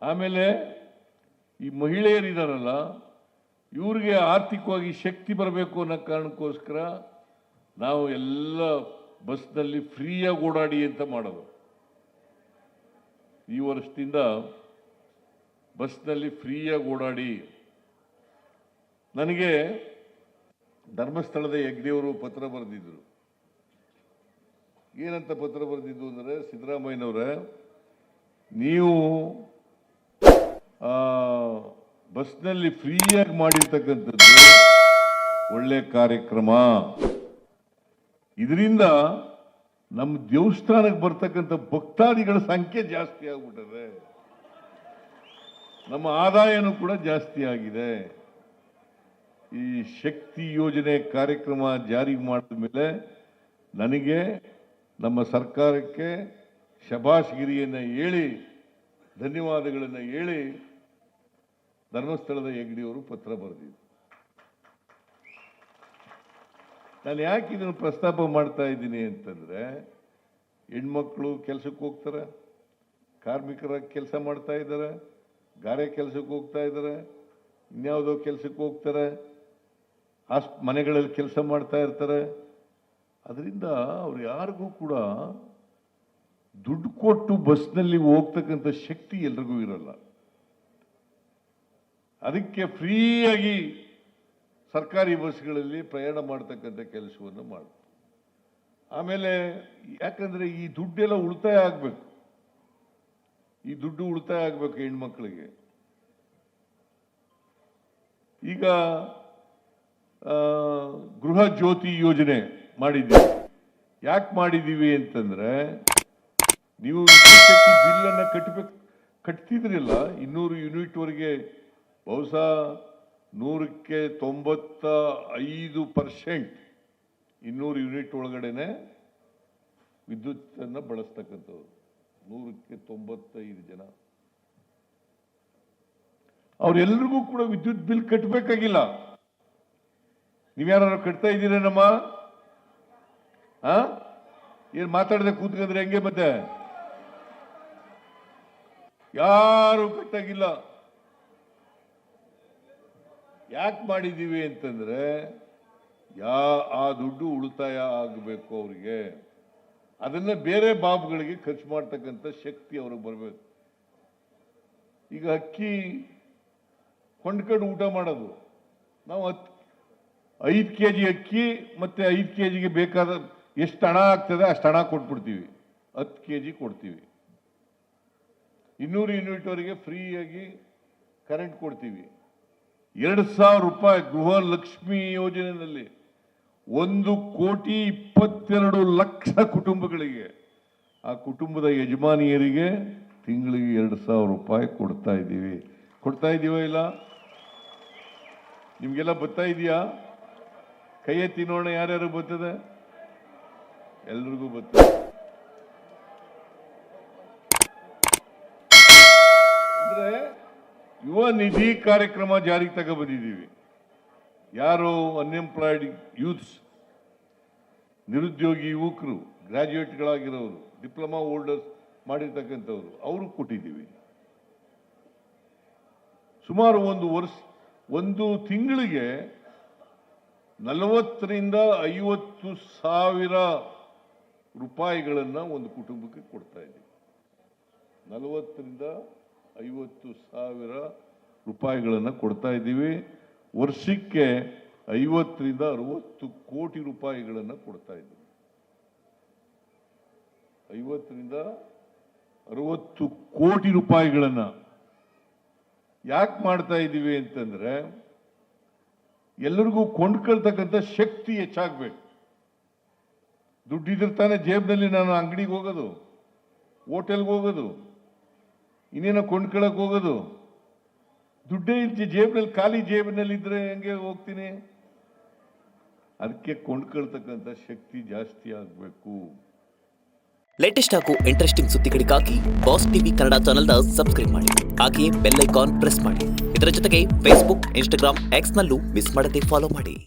ಆಮೇಲೆ ಈ ಮಹಿಳೆಯರಿದಾರಲ್ಲ, ಇವ್ರಿಗೆ ಆರ್ಥಿಕವಾಗಿ ಶಕ್ತಿ ಬರಬೇಕು ಅನ್ನೋ ಕಾರಣಕ್ಕೋಸ್ಕರ ನಾವು ಎಲ್ಲ ಬಸ್ನಲ್ಲಿ ಫ್ರೀಯಾಗಿ ಓಡಾಡಿ ಅಂತ ಮಾಡೋದು. ಈ ವರ್ಷದಿಂದ ಬಸ್ನಲ್ಲಿ ಫ್ರೀಯಾಗಿ ಓಡಾಡಿ. ನನಗೆ ಧರ್ಮಸ್ಥಳದ ಹೆಗ್ಡೆಯವರು ಪತ್ರ ಬರೆದಿದ್ರು. ಏನಂತ ಪತ್ರ ಬರೆದಿದ್ದು ಅಂದರೆ, ಸಿದ್ದರಾಮಯ್ಯನವರೇ, ನೀವು ಬಸ್ನಲ್ಲಿ ಫ್ರೀಯಾಗಿ ಮಾಡಿರ್ತಕ್ಕಂಥದ್ದು ಒಳ್ಳೆ ಕಾರ್ಯಕ್ರಮ. ಇದರಿಂದ ನಮ್ಮ ದೇವಸ್ಥಾನಕ್ಕೆ ಬರ್ತಕ್ಕಂಥ ಭಕ್ತಾದಿಗಳ ಸಂಖ್ಯೆ ಜಾಸ್ತಿ ಆಗ್ಬಿಟ್ಟದೆ, ನಮ್ಮ ಆದಾಯನೂ ಕೂಡ ಜಾಸ್ತಿ ಆಗಿದೆ. ಈ ಶಕ್ತಿ ಯೋಜನೆ ಕಾರ್ಯಕ್ರಮ ಜಾರಿಗೆ ಮಾಡಿದ ಮೇಲೆ ನನಗೆ ನಮ್ಮ ಸರ್ಕಾರಕ್ಕೆ ಶಭಾಷ್ಗಿರಿಯನ್ನು ಹೇಳಿ, ಧನ್ಯವಾದಗಳನ್ನು ಹೇಳಿ ಧರ್ಮಸ್ಥಳದ ಹೆಗ್ಡೆಯವರು ಪತ್ರ ಬರೆದಿದ್ರು. ನಾನು ಯಾಕೆ ಇದನ್ನು ಪ್ರಸ್ತಾಪ ಮಾಡ್ತಾ ಇದ್ದೀನಿ ಅಂತಂದರೆ, ಹೆಣ್ಮಕ್ಳು ಕೆಲಸಕ್ಕೆ ಹೋಗ್ತಾರೆ, ಕಾರ್ಮಿಕರ ಕೆಲಸ ಮಾಡ್ತಾ ಇದ್ದಾರೆ, ಗಾರೆ ಕೆಲಸಕ್ಕೆ ಹೋಗ್ತಾ ಇದ್ದಾರೆ, ಇನ್ಯಾವುದೋ ಕೆಲಸಕ್ಕೆ ಹೋಗ್ತಾರೆ, ಮನೆಗಳಲ್ಲಿ ಕೆಲಸ ಮಾಡ್ತಾ ಇರ್ತಾರೆ. ಅದರಿಂದ ಅವ್ರು ಯಾರಿಗೂ ಕೂಡ ದುಡ್ಡು ಕೊಟ್ಟು ಬಸ್ನಲ್ಲಿ ಹೋಗ್ತಕ್ಕಂಥ ಶಕ್ತಿ ಎಲ್ರಿಗೂ ಇರಲ್ಲ. ಅದಕ್ಕೆ ಫ್ರೀಯಾಗಿ ಸರ್ಕಾರಿ ಬಸ್ಗಳಲ್ಲಿ ಪ್ರಯಾಣ ಮಾಡ್ತಕ್ಕಂಥ ಕೆಲಸವನ್ನು ಮಾಡ್ತಾರೆ. ಆಮೇಲೆ ಯಾಕಂದ್ರೆ ಈ ದುಡ್ಡೆಲ್ಲ ಉಳಿತಾಯ ಆಗಬೇಕು, ಈ ದುಡ್ಡು ಉಳಿತಾಯ ಆಗಬೇಕು ಹೆಣ್ಮಕ್ಳಿಗೆ. ಈಗ ಗೃಹ ಜ್ಯೋತಿ ಯೋಜನೆ ಮಾಡಿದ್ದೀವಿ. ಯಾಕೆ ಮಾಡಿದ್ದೀವಿ ಅಂತಂದ್ರೆ, ನೀವು ವಿದ್ಯುತ್ ಶಕ್ತಿ ಬಿಲ್ಲನ್ನು ಕಟ್ತಿದ್ರಿಲ್ಲ 200 ಯೂನಿಟ್ವರೆಗೆ, ಬಹುಶಃ 100ಕ್ಕೆ 95% 200 ಯೂನಿಟ್ ಒಳಗಡೆನೆ ವಿದ್ಯುತ್ತನ್ನು ಬಳಸ್ತಕ್ಕಂಥವ್ರು. 100ಕ್ಕೆ 95 ಜನ ಅವ್ರೆಲ್ರಿಗೂ ಕೂಡ ವಿದ್ಯುತ್ ಬಿಲ್ ಕಟ್ಟಬೇಕಾಗಿಲ್ಲ. ನೀವ್ಯಾರು ಕಟ್ತಾ ಇದ್ದೀರೇನಮ್ಮ? ಏನ್ ಮಾತಾಡದೆ ಕೂತ್ಕೊಂಡ್ರೆ ಹೆಂಗೆ? ಮತ್ತೆ ಯಾರು ಕಟ್ಟಾಗಿಲ್ಲ. ಯಾಕೆ ಮಾಡಿದ್ದೀವಿ ಅಂತಂದ್ರೆ, ಆ ದುಡ್ಡು ಉಳಿತಾಯ ಆಗಬೇಕು ಅವರಿಗೆ. ಅದನ್ನ ಬೇರೆ ಬಾಬುಗಳಿಗೆ ಖರ್ಚು ಮಾಡ್ತಕ್ಕಂಥ ಶಕ್ತಿ ಅವ್ರಿಗೆ ಬರಬೇಕು. ಈಗ ಅಕ್ಕಿ ಕೊಂಡ್ಕೊಂಡು ಊಟ ಮಾಡೋದು, ನಾವು 5 kg ಅಕ್ಕಿ ಮತ್ತೆ 5 kgಗೆ ಬೇಕಾದ ಎಷ್ಟು ಹಣ ಆಗ್ತದೆ ಅಷ್ಟು ಹಣ ಕೊಟ್ಬಿಡ್ತೀವಿ, 10 kg ಕೊಡ್ತೀವಿ. 200 ಯೂನಿಟ್ವರೆಗೆ ಫ್ರೀಯಾಗಿ ಕರೆಂಟ್ ಕೊಡ್ತೀವಿ. 2,000 ರೂಪಾಯಿ ಗೃಹಲಕ್ಷ್ಮಿ ಯೋಜನೆಯಲ್ಲಿ 1,22,00,000 ಕುಟುಂಬಗಳಿಗೆ, ಆ ಕುಟುಂಬದ ಯಜಮಾನಿಯರಿಗೆ ತಿಂಗಳಿಗೆ 2,000 ರೂಪಾಯಿ ಕೊಡ್ತಾ ಇದ್ದೀವಿ. ಕೊಡ್ತಾ ಇದೀವ ಇಲ್ಲ? ನಿಮ್ಗೆಲ್ಲ ಬರ್ತಾ ಇದೆಯಾ? ಕೈ ಎತ್ತಿ ನೋಡೋಣ, ಯಾರ್ಯಾರು ಬರ್ತದೆ? ಎಲ್ರಿಗೂ ಬರ್ತದೆ. ಅಂದ್ರೆ ಯುವ ನಿಧಿ ಕಾರ್ಯಕ್ರಮ ಜಾರಿಗೆ ತಗೊಬಂದಿದ್ದೀವಿ. ಯಾರು ಅನ್ಎಂಪ್ಲಾಯ್ಡ್ ಯೂತ್ಸ್, ನಿರುದ್ಯೋಗಿ ಯುವಕರು, ಗ್ರಾಜ್ಯುಯೇಟ್ಗಳಾಗಿರೋರು, ಡಿಪ್ಲೊಮಾ ಹೋಲ್ಡರ್ಸ್ ಮಾಡಿರ್ತಕ್ಕಂಥವ್ರು, ಅವರು ಕೊಟ್ಟಿದ್ದೀವಿ. ಸುಮಾರು ಒಂದು ತಿಂಗಳಿಗೆ 40,000ರಿಂದ 50,000 ರೂಪಾಯಿಗಳನ್ನು ಒಂದು ಕುಟುಂಬಕ್ಕೆ ಕೊಡ್ತಾ ಇದ್ದೀವಿ. 40,000ರಿಂದ 50,000 ರೂಪಾಯಿಗಳನ್ನು ಕೊಡ್ತಾ ಇದ್ದೀವಿ. ವರ್ಷಕ್ಕೆ 50ರಿಂದ 60 ಕೋಟಿ ರೂಪಾಯಿಗಳನ್ನು ಕೊಡ್ತಾ ಇದ್ದೀವಿ. 50ರಿಂದ 60 ಕೋಟಿ ರೂಪಾಯಿಗಳನ್ನು ಯಾಕೆ ಮಾಡ್ತಾ ಇದ್ದೀವಿ ಅಂತಂದ್ರೆ, ಎಲ್ಲರಿಗೂ ಕೊಂಡ್ಕೊಳ್ತಕ್ಕಂಥ ಶಕ್ತಿ ಹೆಚ್ಚಾಗಬೇಕು. ದುಡ್ಡಿದ್ರೆ ತಾನೇ ಜೇಬ್ನಲ್ಲಿ ನಾನು ಅಂಗಡಿಗೆ ಹೋಗೋದು, ಹೋಟೆಲ್ಗೆ ಹೋಗೋದು, ಇನ್ನೇನೋ ಕೊಂಡ್ಕೊಳಕ್ ಹೋಗೋದು. ದುಡ್ಡೇ ಇಲ್ತಿ ಜೇಬ್ನಲ್ಲಿ, ಖಾಲಿ ಜೇಬಿನಲ್ಲಿ ಇದ್ರೆ ಹೆಂಗೆ ಹೋಗ್ತೀನಿ? ಅದಕ್ಕೆ ಕೊಂಡ್ಕೊಳ್ತಕ್ಕಂಥ ಶಕ್ತಿ ಜಾಸ್ತಿ ಆಗಬೇಕು. ಲೇಟೆಸ್ಟ್ ಹಾಗೂ ಇಂಟ್ರೆಸ್ಟಿಂಗ್ ಸುದ್ದಿಗಳಿಗಾಗಿ ಬಾಸ್ ಟಿವಿ ಕನ್ನಡ ಚಾನೆಲ್ನ ಸಬ್ಸ್ಕ್ರೈಬ್ ಮಾಡಿ. ಹಾಗೆಯೇ ಬೆಲ್ ಐಕಾನ್ ಪ್ರೆಸ್ ಮಾಡಿ. ಇದರ ಜೊತೆಗೆ ಫೇಸ್ಬುಕ್, ಇನ್ಸ್ಟಾಗ್ರಾಮ್, ಎಕ್ಸ್ ನಲ್ಲೂ ಮಿಸ್ ಮಾಡದೆ ಫಾಲೋ ಮಾಡಿ.